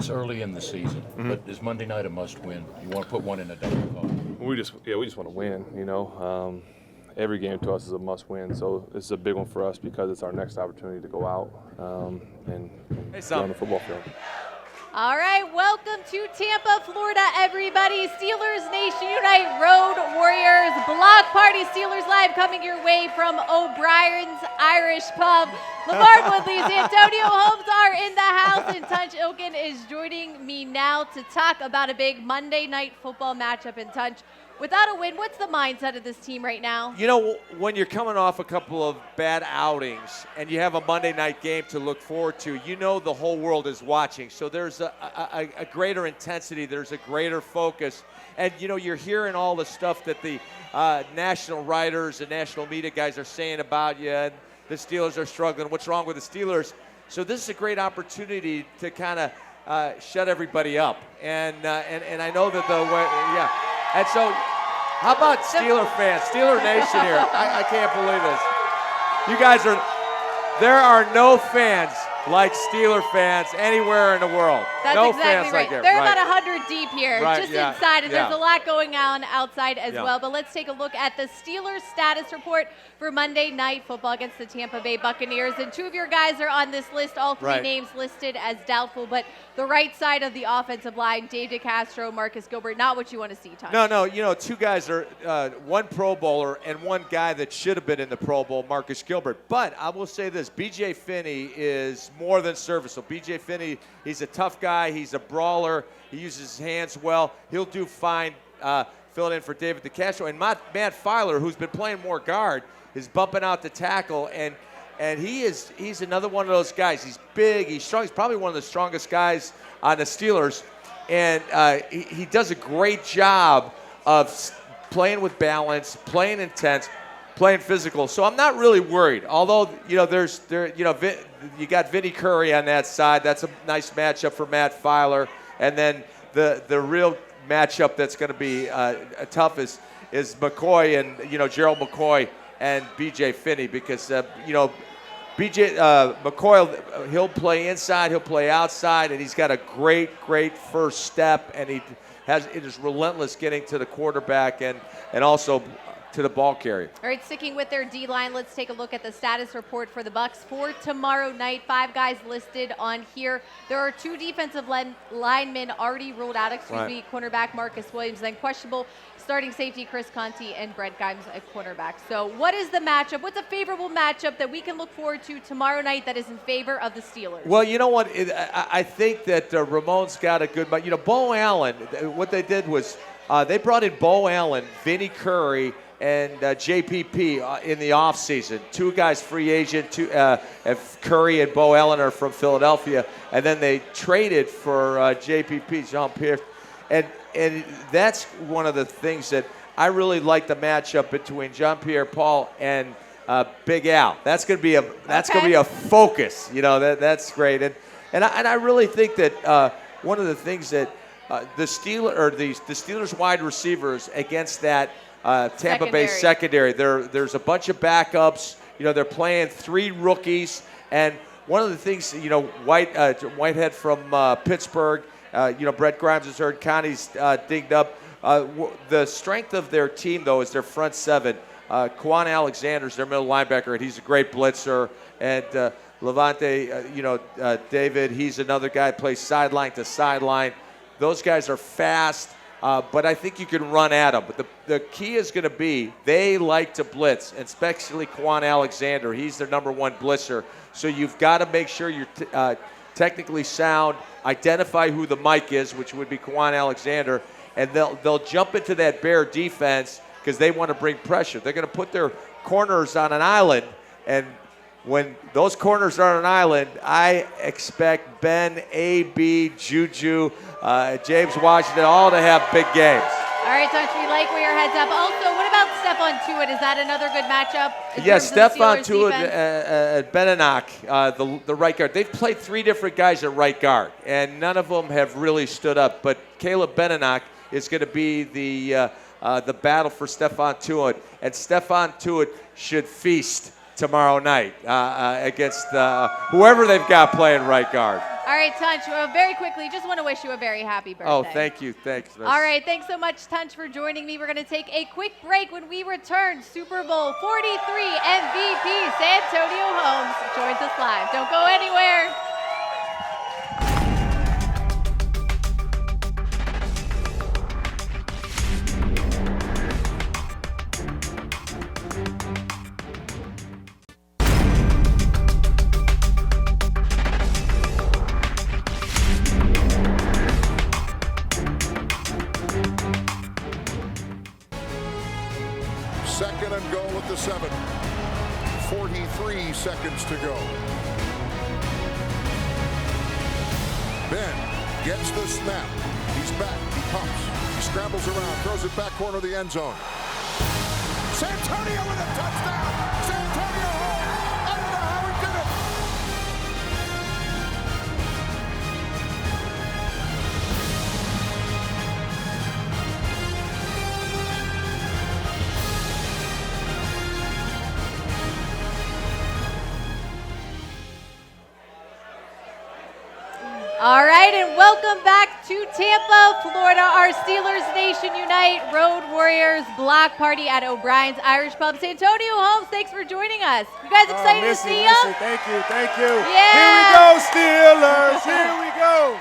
It's early in the season, but is Monday night a must-win? You want to put one in a double column? We just want to win. Every game to us is a must-win. So it's a big one for us because it's our next opportunity to go out and be on the football field. All right, welcome to Tampa, Florida, everybody. Steelers Nation Unite, Road Warriors, Block Party. Steelers Live coming your way from O'Brien's Irish Pub. LaMarr Woodley, Santonio Holmes are in the house, and Tunch Ilkin is joining me now to talk about a big Monday Night Football matchup in Tunch. Without a win, what's the mindset of this team right now? You know, when you're coming off a couple of bad outings and you have a Monday night game to look forward to, you know the whole world is watching. So there's a greater intensity, there's a greater focus. And, you know, you're hearing all the stuff that the national writers and national media guys are saying about you, and the Steelers are struggling. What's wrong with the Steelers? So this is a great opportunity to kind of shut everybody up. And I know that And so, how about Steeler fans, Steeler Nation here? I can't believe this. You guys there are no fans like Steeler fans anywhere in the world. That's no exactly fans right. like it. They're about 100 deep here, just inside, and there's a lot going on outside as well. But let's take a look at the Steelers status report for Monday Night Football against the Tampa Bay Buccaneers. And two of your guys are on this list, all three names listed as doubtful. But the right side of the offensive line, Dave DeCastro, Marcus Gilbert, not what you want to see, Tunch. No, you know, two guys are one Pro Bowler and one guy that should have been in the Pro Bowl, Marcus Gilbert. But I will say this, B.J. Finney is more than serviceable. B.J. Finney, he's a tough guy. He's a brawler. He uses his hands well. He'll do fine filling in for David DeCastro. And Matt Filer, who's been playing more guard, is bumping out the tackle, and he's another one of those guys. He's big, he's strong. He's probably one of the strongest guys on the Steelers, and he does a great job of playing with balance, playing intense, playing physical. So I'm not really worried. Although you got Vinny Curry on that side. That's a nice matchup for Matt Filer, and then the real matchup that's going to be tough is McCoy and Gerald McCoy and B.J. Finney, because McCoy, he'll play inside, he'll play outside, and he's got a great first step, and it is relentless getting to the quarterback and also to the ball carrier. All right, sticking with their D-line, let's take a look at the status report for the Bucs for tomorrow night. 5 guys listed on here. There are 2 defensive linemen already ruled out, cornerback Marcus Williams, then questionable starting safety Chris Conti and Brent Grimes at cornerback. So what is the matchup? What's a favorable matchup that we can look forward to tomorrow night that is in favor of the Steelers? Well, you know what? I think that Ramon's got a good – Bo Allen, what they did was they brought in Bo Allen, Vinny Curry, and JPP in the offseason. 2 guys free agent, Curry and Bo Allen are from Philadelphia, and then they traded for JPP, Jean-Pierre. And that's one of the things that I really like, the matchup between Jean-Pierre Paul and Big Al. That's going to be a focus. That's great. And I really think that one of the things that the Steelers wide receivers against that Tampa Bay secondary, there's a bunch of backups. They're playing 3 rookies, and one of the things, Whitehead from Pittsburgh. Brett Grimes is hurt. Connie's dinged up. The strength of their team, though, is their front 7. Quan Alexander's their middle linebacker, and he's a great blitzer. And Levante, David, he's another guy who plays sideline to sideline. Those guys are fast, but I think you can run at them. But the key is going to be they like to blitz, and especially Quan Alexander. He's their number 1 blitzer. So you've got to make sure you're technically sound, identify who the Mike is, which would be Quan Alexander, and they'll jump into that Bear defense because they want to bring pressure. They're going to put their corners on an island, and when those corners are on an island, I expect Ben, A.B., Juju, James Washington, all to have big games. All right, Tunch, we like where your head's up. Also, what about Stephon Tuitt? Is that another good matchup? Yes, Stephon Tuitt at Benanak, the right guard. They've played 3 different guys at right guard, and none of them have really stood up. But Caleb Benanak is going to be the battle for Stephon Tuitt, and Stephon Tuitt should feast tomorrow night against whoever they've got playing right guard. All All right, Tunch, very quickly, just want to wish you a very happy birthday. Oh, thank you. Thanks, Miss. All right, thanks so much, Tunch, for joining me. We're going to take a quick break. When we return, Super Bowl 43 MVP Santonio Holmes joins us live. Don't go anywhere. Second and goal at the 7. 43 seconds to go. Ben gets the snap. He's back. He pumps. He scrambles around. Throws it back corner of the end zone. Santonio with a touchdown. Santonio Holmes. I don't know how he did it. All right, and welcome back to Tampa, Florida. Our Steelers Nation Unite Road Warriors block party at O'Brien's Irish Pub. Santonio Holmes, thanks for joining us. You guys excited to see you? Thank you, thank you. Yeah. Here we go, Steelers. Here we go.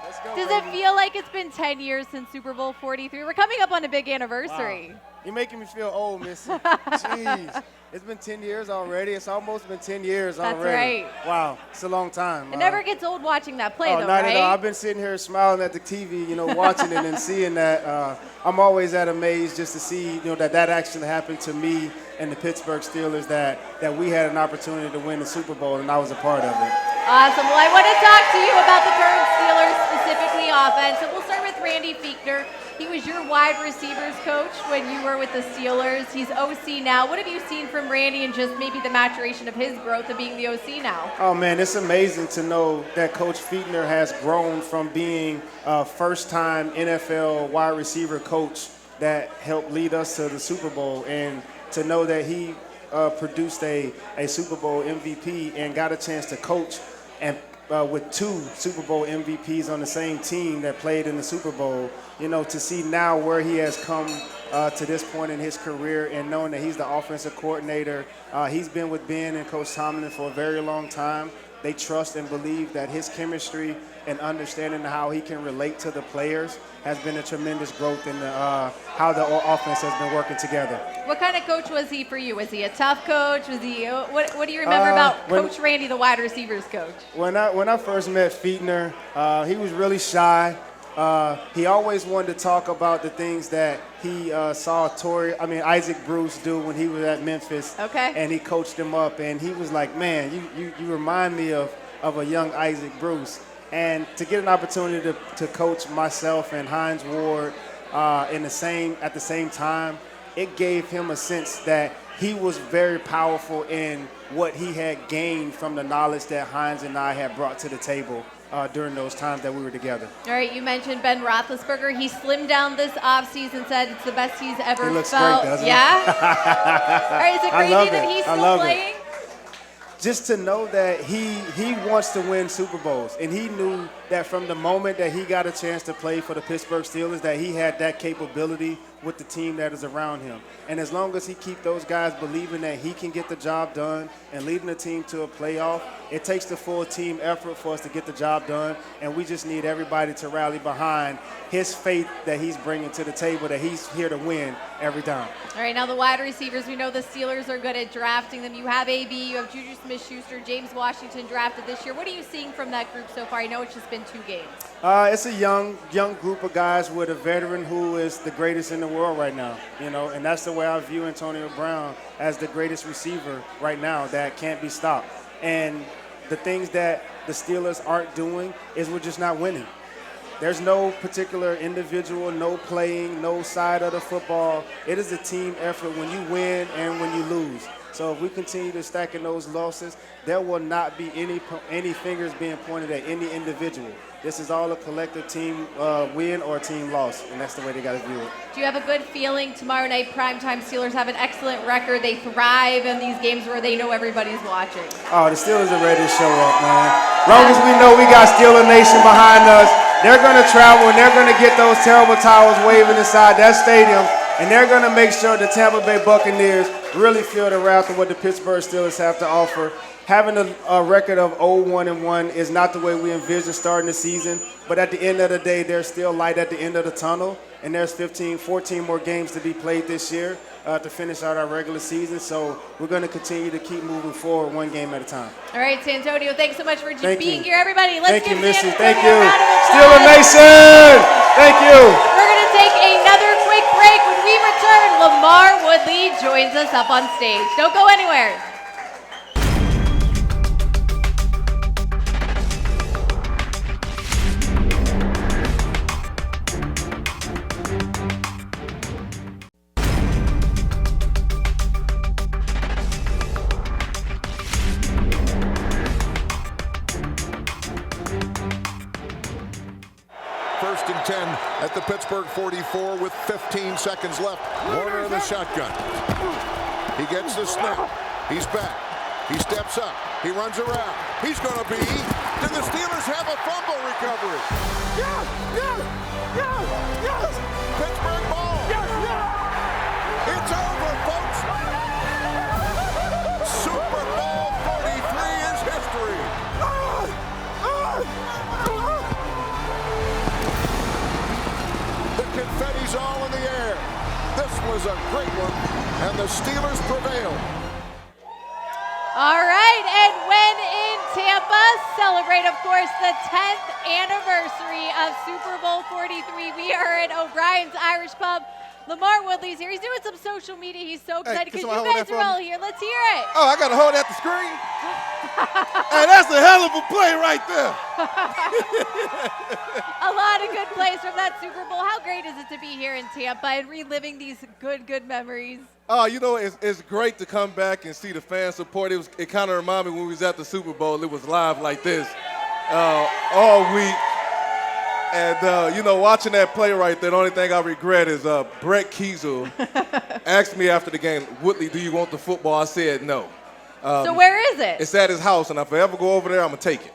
Let's go. Does it feel like it's been 10 years since Super Bowl 43? We're coming up on a big anniversary. Wow. You're making me feel old, Missi. Jeez. It's been 10 years already. It's almost been 10 years already. That's right. Wow. It's a long time. It never gets old watching that play, though, not right? at all. I've been sitting here smiling at the TV, watching it and seeing that. I'm always amazed just to see, that actually happened to me and the Pittsburgh Steelers, that we had an opportunity to win the Super Bowl, and I was a part of it. Awesome. Well, I want to talk to you about the current Steelers, specifically offense. So we'll start with Randy Fichtner. He was your wide receivers coach when you were with the Steelers. He's OC now. What have you seen from Randy and just maybe the maturation of his growth of being the OC now? Oh, man, it's amazing to know that Coach Fichtner has grown from being a first-time NFL wide receiver coach that helped lead us to the Super Bowl, and to know that he produced a Super Bowl MVP and got a chance to coach and with 2 Super Bowl MVPs on the same team that played in the Super Bowl, to see now where he has come to this point in his career, and knowing that he's the offensive coordinator. He's been with Ben and Coach Tomlin for a very long time. They trust and believe that his chemistry and understanding how he can relate to the players has been a tremendous growth in how the offense has been working together. What kind of coach was he for you? Was he a tough coach? Was he? What do you remember about Coach Randy, the wide receivers coach? When I first met Fichtner, he was really shy. He always wanted to talk about the things that he saw Isaac Bruce do when he was at Memphis. Okay. And he coached him up, and he was like, man, you remind me of a young Isaac Bruce. And to get an opportunity to coach myself and Hines Ward at the same time, it gave him a sense that he was very powerful in what he had gained from the knowledge that Hines and I had brought to the table during those times that we were together. All right, you mentioned Ben Roethlisberger. He slimmed down this offseason, said it's the best he's ever felt. He looks great, doesn't he? Yeah? All right, is it crazy that he's still playing? Just to know that he wants to win Super Bowls, and he knew that from the moment that he got a chance to play for the Pittsburgh Steelers, that he had that capability with the team that is around him. And as long as he keeps those guys believing that he can get the job done and leading the team to a playoff, it takes the full team effort for us to get the job done, and we just need everybody to rally behind his faith that he's bringing to the table, that he's here to win every time. All right, now the wide receivers, we know the Steelers are good at drafting them. You have AB, you have Juju Smith-Schuster, James Washington drafted this year. What are you seeing from that group so far? I know it's just been 2 games. It's a young group of guys with a veteran who is the greatest in the world right now, and that's the way I view Antonio Brown, as the greatest receiver right now that can't be stopped. And the things that the Steelers aren't doing is we're just not winning. There's no particular individual, no playing, no side of the football. It is a team effort when you win and when you lose. So if we continue to stack in those losses, there will not be any fingers being pointed at any individual. This is all a collective team win or a team loss, and that's the way they got to view it. Do you have a good feeling tomorrow night? Primetime Steelers have an excellent record. They thrive in these games where they know everybody's watching. Oh, the Steelers are ready to show up, man. As long as we know we got Steeler Nation behind us, they're going to travel and they're going to get those terrible towers waving inside that stadium, and they're going to make sure the Tampa Bay Buccaneers really feel the wrath of what the Pittsburgh Steelers have to offer. Having a record of 0-1-1 is not the way we envision starting the season, but at the end of the day, there's still light at the end of the tunnel, and there's 14 more games to be played this year to finish out our regular season. So we're going to continue to keep moving forward one game at a time. All right, Santonio, thanks so much for just being here, everybody. Let's Thank you, give Missi. Santonio Thank a you. round of applause. Steeler Nation! Thank you. We're going to take another quick break. When we return, LaMarr Woodley joins us up on stage. Don't go anywhere. First and 10 at the Pittsburgh 44 with 15 seconds left. Warner in the shotgun. He gets the snap. He's back. He steps up. He runs around. He's going to be. Did the Steelers have a fumble recovery? Yes! Yes! Yes! Yes! Pittsburgh ball. Yes! Yes! It's over, folks. Super Bowl 43 is history. The confetti's all in the air. This was a great one, and the Steelers prevail. All right, and when in Tampa, celebrate, of course, the 10th anniversary of Super Bowl 43. We are at O'Brien's Irish Pub. LaMarr Woodley's here. He's doing some social media. He's so excited because you guys are all here. Let's hear it. Oh, I got to hold at the screen? Hey, that's a hell of a play right there. A lot of good plays from that Super Bowl. How great is it to be here in Tampa and reliving these good memories? Oh, you know, it's great to come back and see the fan support. It kind of reminded me when we was at the Super Bowl, it was live like this all week. And, you know, watching that play right there, the only thing I regret is Brett Kiesel asked me after the game, Woodley, do you want the football? I said no. So where is it? It's at his house, and if I ever go over there, I'm going to take it.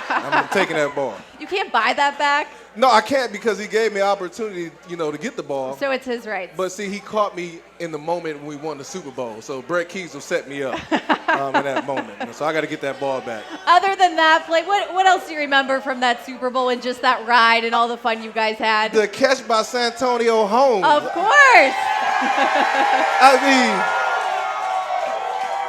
I'm taking that ball. You can't buy that back? No, I can't because he gave me an opportunity, you know, to get the ball. So it's his rights. But see, he caught me in the moment when we won the Super Bowl. So Brett Kiesel set me up in that moment. So I got to get that ball back. Other than that play, what else do you remember from that Super Bowl and just that ride and all the fun you guys had? The catch by Santonio Holmes. Of course. I mean,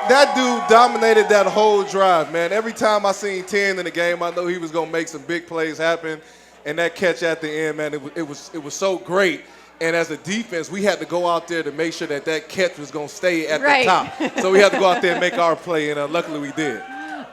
that dude dominated that whole drive, man. Every time I seen 10 in the game, I know he was going to make some big plays happen. And that catch at the end, man, it was so great. And as a defense, we had to go out there to make sure that catch was going to stay at the top. So we had to go out there and make our play, and luckily we did.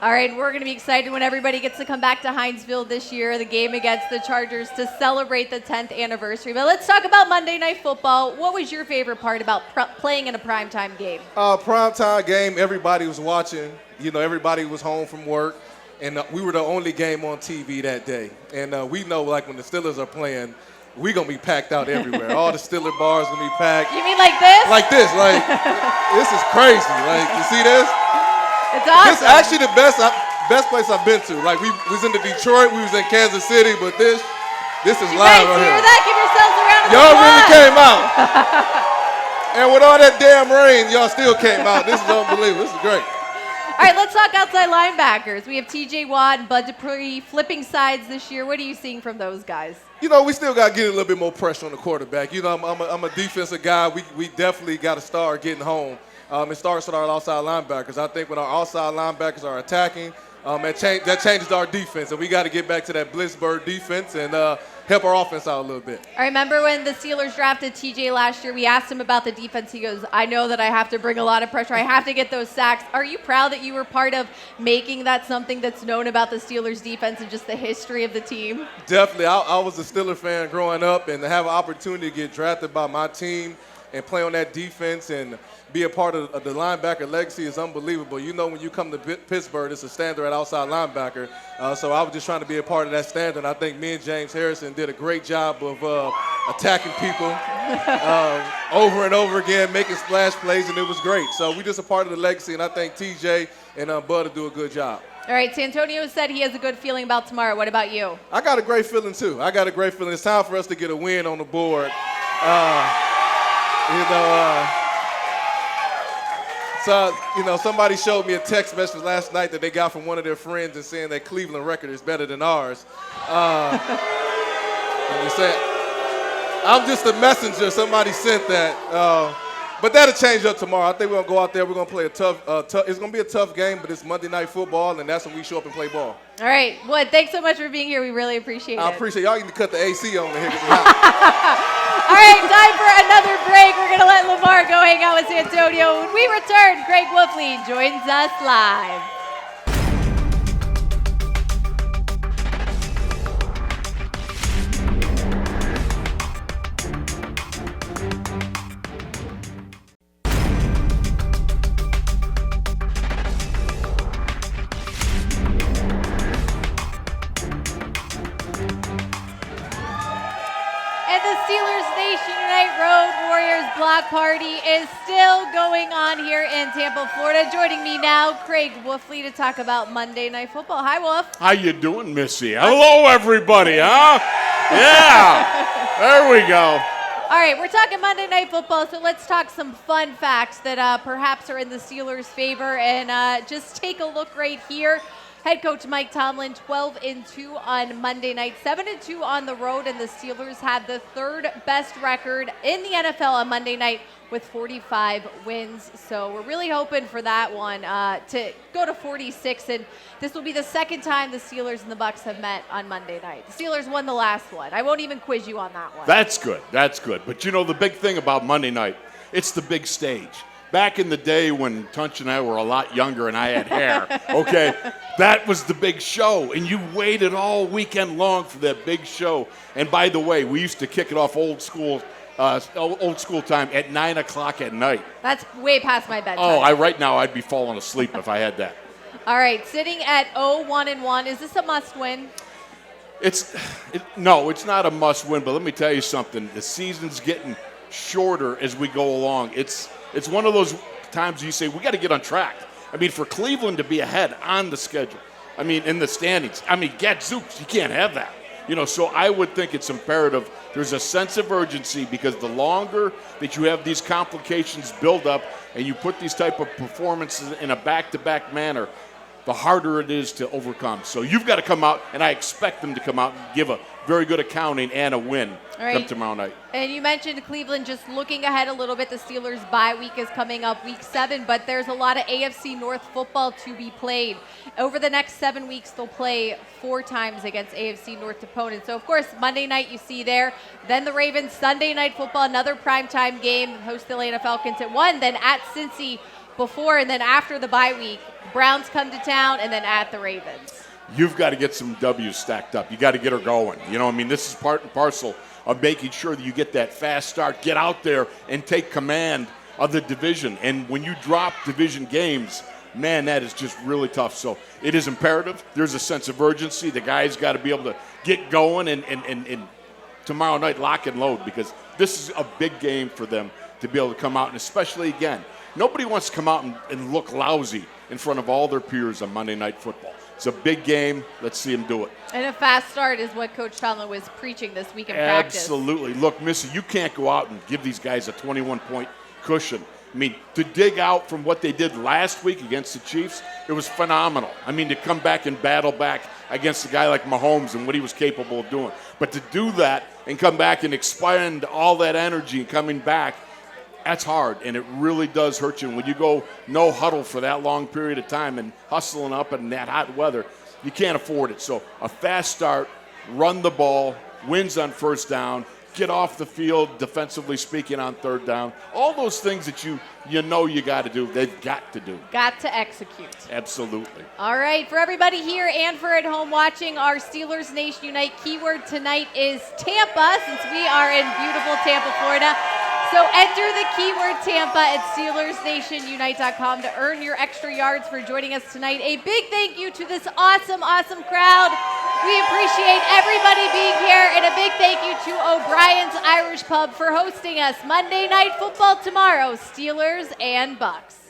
All right, we're going to be excited when everybody gets to come back to Heinz Field this year, the game against the Chargers, to celebrate the 10th anniversary. But let's talk about Monday Night Football. What was your favorite part about playing in a primetime game? Primetime game, everybody was watching. You know, everybody was home from work. And we were the only game on TV that day. And we know, like, when the Steelers are playing, we're going to be packed out everywhere. All the Steeler bars going to be packed. You mean like this? Like this. Like, this is crazy. Like, you see this? It's awesome. This is actually the best place I've been to. Like, we was in Detroit, we was in Kansas City, but this is live right here. You guys hear that? Give yourselves a round of applause. Y'all really came out. And with all that damn rain, y'all still came out. This is unbelievable. This is great. All right, let's talk outside linebackers. We have T.J. Watt and Bud Dupree flipping sides this year. What are you seeing from those guys? You know, we still got to get a little bit more pressure on the quarterback. You know, I'm a defensive guy. We definitely got to start getting home. It starts with our outside linebackers. I think when our outside linebackers are attacking, that changes our defense. And we got to get back to that Blitzburg defense and help our offense out a little bit. I remember when the Steelers drafted TJ last year, we asked him about the defense. He goes, I know that I have to bring a lot of pressure. I have to get those sacks. Are you proud that you were part of making that something that's known about the Steelers defense and just the history of the team? Definitely. I was a Steelers fan growing up, and to have an opportunity to get drafted by my team and play on that defense and be a part of the linebacker legacy is unbelievable. You know, when you come to Pittsburgh, it's a standard at outside linebacker. So I was just trying to be a part of that standard. I think me and James Harrison did a great job of attacking people over and over again, making splash plays, and it was great. So we just a part of the legacy, and I think TJ and Bud will do a good job. All right, Santonio said he has a good feeling about tomorrow. What about you? I got a great feeling, too. I got a great feeling. It's time for us to get a win on the board. Somebody showed me a text message last night that they got from one of their friends and saying that Cleveland record is better than ours. And they said, I'm just a messenger. Somebody sent that. But that'll change up tomorrow. I think we're going to go out there. We're going to play a tough it's going to be a tough game, but it's Monday Night Football, and that's when we show up and play ball. All right. Wood, thanks so much for being here. We really appreciate it. I appreciate y'all. You need to cut the AC on here. All right, time for another break. We're going to let LaMarr go hang out with Santonio. When we return, Craig Woodley joins us live. Steelers Nation Unite Road Warriors block party is still going on here in Tampa, Florida. Joining me now, Craig Woodley, to talk about Monday Night Football. Hi, Wolf. How you doing, Missi? Hello, everybody, huh? Yeah, there we go. All right, we're talking Monday Night Football, so let's talk some fun facts that perhaps are in the Steelers' favor. And just take a look right here. Head coach Mike Tomlin, 12-2 on Monday night, 7-2 on the road, and the Steelers had the third best record in the NFL on Monday night with 45 wins. So we're really hoping for that one to go to 46, and this will be the second time the Steelers and the Bucs have met on Monday night. The Steelers won the last one. I won't even quiz you on that one. That's good. That's good. But you know the big thing about Monday night, it's the big stage. Back in the day when Tunch and I were a lot younger and I had hair, okay, that was the big show. And you waited all weekend long for that big show. And by the way, we used to kick it off old school time at 9 o'clock at night. That's way past my bedtime. Oh, right now I'd be falling asleep if I had that. All right, sitting at 0-1-1, is this a must-win? No, it's not a must-win, but let me tell you something. The season's getting shorter as we go along. It's one of those times you say, we got to get on track. I mean, for Cleveland to be ahead on the schedule, I mean, in the standings, I mean, gadzooks, you can't have that. You know, so I would think it's imperative. There's a sense of urgency because the longer that you have these complications build up and you put these type of performances in a back-to-back manner, the harder it is to overcome. So you've got to come out, and I expect them to come out and give a very good accounting and a win come tomorrow night. And you mentioned Cleveland, just looking ahead a little bit, the Steelers' bye week is coming up, week 7, but there's a lot of AFC North football to be played. Over the next 7 weeks, they'll play 4 times against AFC North opponents. So, of course, Monday night you see there. Then the Ravens, Sunday Night Football, another primetime game, host the Atlanta Falcons at 1, then at Cincy before and then after the bye week. Browns come to town, and then at the Ravens. You've got to get some W's stacked up. You got to get her going. You know, I mean, this is part and parcel of making sure that you get that fast start, get out there and take command of the division. And when you drop division games, man, that is just really tough. So it is imperative. There's a sense of urgency. The guys got to be able to get going and tomorrow night lock and load, because this is a big game for them to be able to come out. And especially, again, nobody wants to come out and look lousy in front of all their peers on Monday Night Football. It's a big game. Let's see them do it. And a fast start is what Coach Tomlin was preaching this week in practice. Absolutely. Look, Missi, you can't go out and give these guys a 21-point cushion. I mean, to dig out from what they did last week against the Chiefs, it was phenomenal. I mean, to come back and battle back against a guy like Mahomes and what he was capable of doing. But to do that and come back and expend all that energy and coming back, that's hard, and it really does hurt you. And when you go no huddle for that long period of time and hustling up in that hot weather, you can't afford it. So a fast start, run the ball, wins on first down, get off the field, defensively speaking, on third down. All those things that you know you got to do, they've got to do. Got to execute. Absolutely. All right, for everybody here and for at home watching, our Steelers Nation Unite keyword tonight is Tampa, since we are in beautiful Tampa, Florida. So enter the keyword Tampa at SteelersNationUnite.com to earn your extra yards for joining us tonight. A big thank you to this awesome, awesome crowd. We appreciate everybody being here, and a big thank you to O'Brien's Irish Pub for hosting us. Monday Night Football tomorrow, Steelers and Bucks.